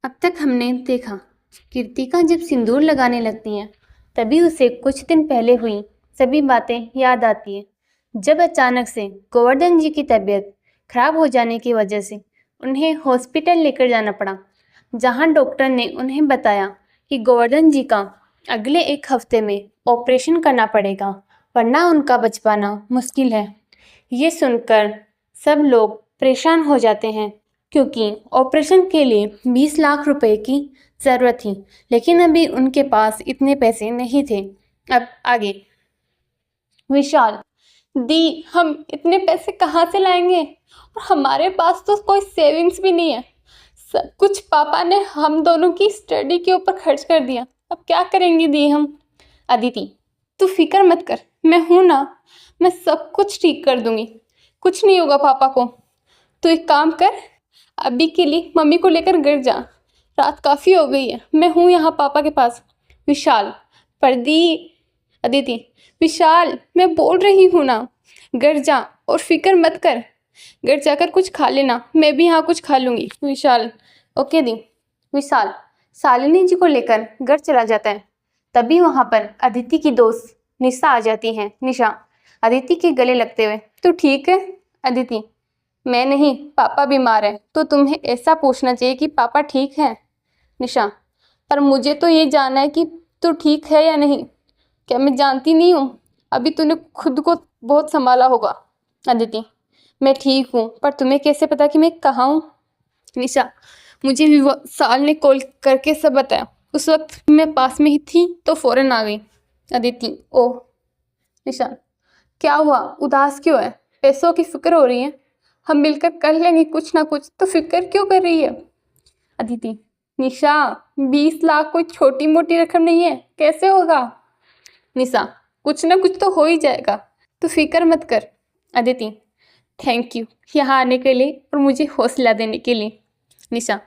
अब तक हमने देखा कृतिका जब सिंदूर लगाने लगती है तभी उसे कुछ दिन पहले हुई सभी बातें याद आती हैं। जब अचानक से गोवर्धन जी की तबीयत खराब हो जाने की वजह से उन्हें हॉस्पिटल लेकर जाना पड़ा, जहां डॉक्टर ने उन्हें बताया कि गोवर्धन जी का अगले 1 हफ्ते में ऑपरेशन करना पड़ेगा, वरना उनका बच पाना मुश्किल है। ये सुनकर सब लोग परेशान हो जाते हैं क्योंकि ऑपरेशन के लिए 20 लाख रुपए की ज़रूरत थी, लेकिन अभी उनके पास इतने पैसे नहीं थे। अब आगे विशाल दी, हम इतने पैसे कहाँ से लाएंगे और हमारे पास तो कोई सेविंग्स भी नहीं है। सब कुछ पापा ने हम दोनों की स्टडी के ऊपर खर्च कर दिया, अब क्या करेंगे दी हम। अदिति, तू फिक्र मत कर, मैं हूं ना, मैं सब कुछ ठीक कर दूंगी, कुछ नहीं होगा पापा को। तू एक काम कर, अभी के लिए मम्मी को लेकर घर जा, रात काफ़ी हो गई है, मैं हूँ यहाँ पापा के पास। विशाल, प्रदीप, अदिति, विशाल मैं बोल रही हूँ ना, घर जा और फिक्र मत कर, घर जाकर कुछ खा लेना, मैं भी यहाँ कुछ खा लूँगी। विशाल, ओके दी। विशाल शालिनी जी को लेकर घर चला जाता है। तभी वहाँ पर अदिति की दोस्त निशा आ जाती है। निशा अदिति के गले लगते हुए, तू ठीक है? अदिति, मैं नहीं, पापा बीमार है, तो तुम्हें ऐसा पूछना चाहिए कि पापा ठीक है। निशा, पर मुझे तो ये जानना है कि तू ठीक है या नहीं, क्या मैं जानती नहीं हूँ? अभी तूने खुद को बहुत संभाला होगा। अदिति, मैं ठीक हूँ, पर तुम्हें कैसे पता कि मैं कहाँ हूँ? निशा, मुझे विशाल ने कॉल करके सब बताया, उस वक्त मैं पास में ही थी तो फौरन आ गई। अदिति, ओह। निशा, क्या हुआ, उदास क्यों है? पैसों की फिक्र हो रही है? हम मिलकर कर लेंगे कुछ ना कुछ, तो फिक्र क्यों कर रही है? अदिति, निशा 20 लाख कोई छोटी मोटी रकम नहीं है, कैसे होगा? निशा, कुछ ना कुछ तो हो ही जाएगा, तो फिक्र मत कर। अदिति, थैंक यू यहाँ आने के लिए और मुझे हौसला देने के लिए। निशा,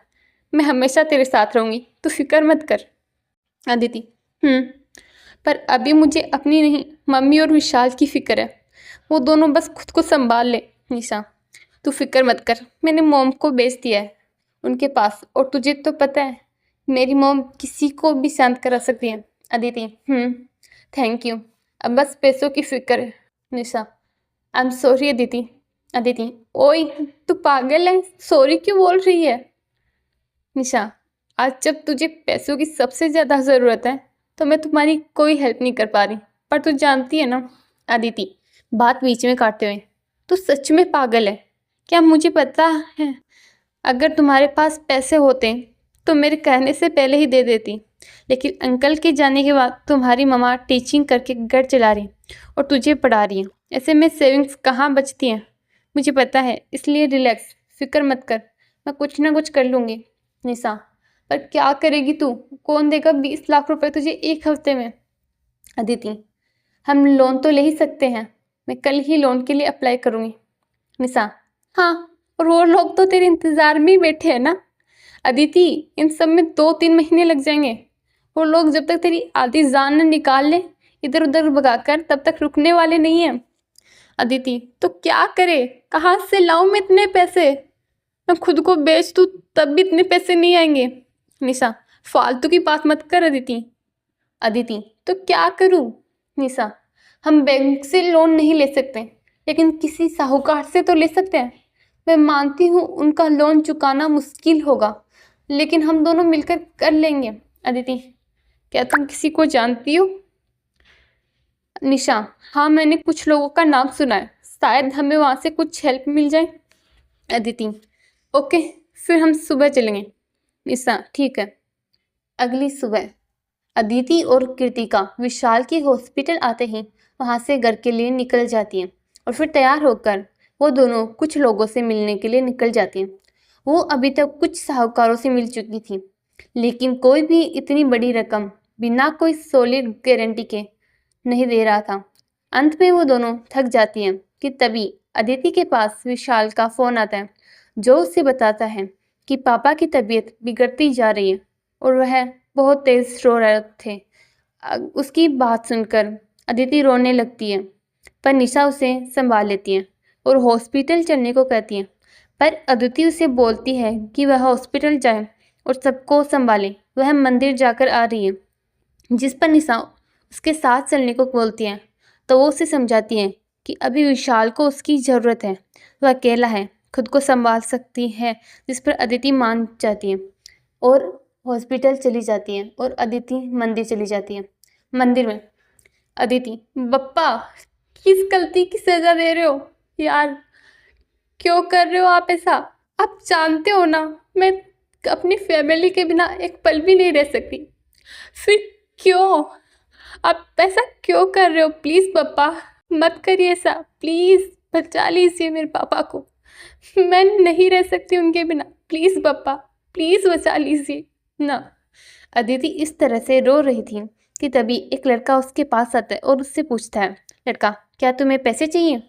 मैं हमेशा तेरे साथ रहूँगी, तो फिक्र मत कर। अदिति, पर अभी मुझे अपनी नहीं, मम्मी और विशाल की फिक्र है, वो दोनों बस खुद को संभाल ले। निशा, तू फिक्र मत कर, मैंने मॉम को भेज दिया है उनके पास, और तुझे तो पता है मेरी मॉम किसी को भी शांत करा सकती है। अदिति, थैंक यू, अब बस पैसों की फिक्र है। Nisha, I am sorry Aditi. Aditi, ओए तू पागल है, सॉरी क्यों बोल रही है? निशा, आज जब तुझे पैसों की सबसे ज़्यादा ज़रूरत है तो मैं तुम्हारी कोई हेल्प नहीं कर पा रही, पर तू जानती है ना। अदिति, बात बीच में काटते हुए, तू सच में पागल है क्या? मुझे पता है अगर तुम्हारे पास पैसे होते तो मेरे कहने से पहले ही दे देती, लेकिन अंकल के जाने के बाद तुम्हारी मम्मा टीचिंग करके घर चला रही और तुझे पढ़ा रही है, ऐसे में सेविंग्स कहाँ बचती हैं मुझे पता है, इसलिए रिलैक्स, फिक्र मत कर, मैं कुछ ना कुछ कर लूँगी। निशा, पर क्या करेगी तू? कौन देगा 20 लाख रुपए तुझे 1 हफ्ते में? अदिति, हम लोन तो ले ही सकते हैं, मैं कल ही लोन के लिए अप्लाई करूँगी। निशा, हाँ, और वो लोग तो तेरे इंतज़ार में ही बैठे हैं ना। अदिति, इन सब में 2-3 महीने लग जाएंगे, वो लोग जब तक तेरी आधी जान न निकाल ले इधर उधर भगाकर, तब तक रुकने वाले नहीं हैं। अदिति, तो क्या करे, कहाँ से लाऊं मैं इतने पैसे? मैं खुद को बेच दूँ तब भी इतने पैसे नहीं आएंगे। निशा, फालतू की बात मत कर अदिति। अदिति, तो क्या करूँ? निशा, हम बैंक से लोन नहीं ले सकते, लेकिन किसी साहूकार से तो ले सकते हैं। मैं मानती हूँ उनका लोन चुकाना मुश्किल होगा, लेकिन हम दोनों मिलकर कर लेंगे। अदिति, क्या तुम किसी को जानती हो? निशा, हाँ, मैंने कुछ लोगों का नाम सुना है, शायद हमें वहाँ से कुछ हेल्प मिल जाए। अदिति, ओके, फिर हम सुबह चलेंगे। निशा, ठीक है। अगली सुबह अदिति और कृतिका विशाल के हॉस्पिटल आते ही वहाँ से घर के लिए निकल जाती हैं और फिर तैयार होकर वो दोनों कुछ लोगों से मिलने के लिए निकल जाती हैं। वो अभी तक कुछ साहूकारों से मिल चुकी थी, लेकिन कोई भी इतनी बड़ी रकम बिना कोई सॉलिड गारंटी के नहीं दे रहा था। अंत में वो दोनों थक जाती हैं कि तभी अदिति के पास विशाल का फ़ोन आता है, जो उसे बताता है कि पापा की तबीयत बिगड़ती जा रही है और वह बहुत तेज़ रो रहे थे। उसकी बात सुनकर अदिति रोने लगती है, पर निशा उसे संभाल लेती है और हॉस्पिटल चलने को कहती है। पर अदिति उसे बोलती है कि वह हॉस्पिटल जाए और सबको संभाले। वह मंदिर जाकर आ रही है, जिस पर निशा उसके साथ चलने को बोलती है, तो वो उसे समझाती है कि अभी विशाल को उसकी ज़रूरत है, वह अकेला है, खुद को संभाल सकती है। जिस पर अदिति मान जाती है और हॉस्पिटल चली जाती है और अदिति मंदिर चली जाती है। मंदिर में अदिति, बप्पा किस गलती की सजा दे रहे हो यार, क्यों कर रहे हो आप ऐसा? आप जानते हो ना मैं अपनी फैमिली के बिना एक पल भी नहीं रह सकती, फिर क्यों आप ऐसा क्यों कर रहे हो? प्लीज़ पापा मत करिए ऐसा, प्लीज़ बचा लीजिए मेरे पापा को, मैं नहीं रह सकती उनके बिना, प्लीज़ पापा प्लीज़ बचा लीजिए ना। अदिति इस तरह से रो रही थी कि तभी एक लड़का उसके पास आता है और उससे पूछता है, लड़का क्या तुम्हें पैसे चाहिए?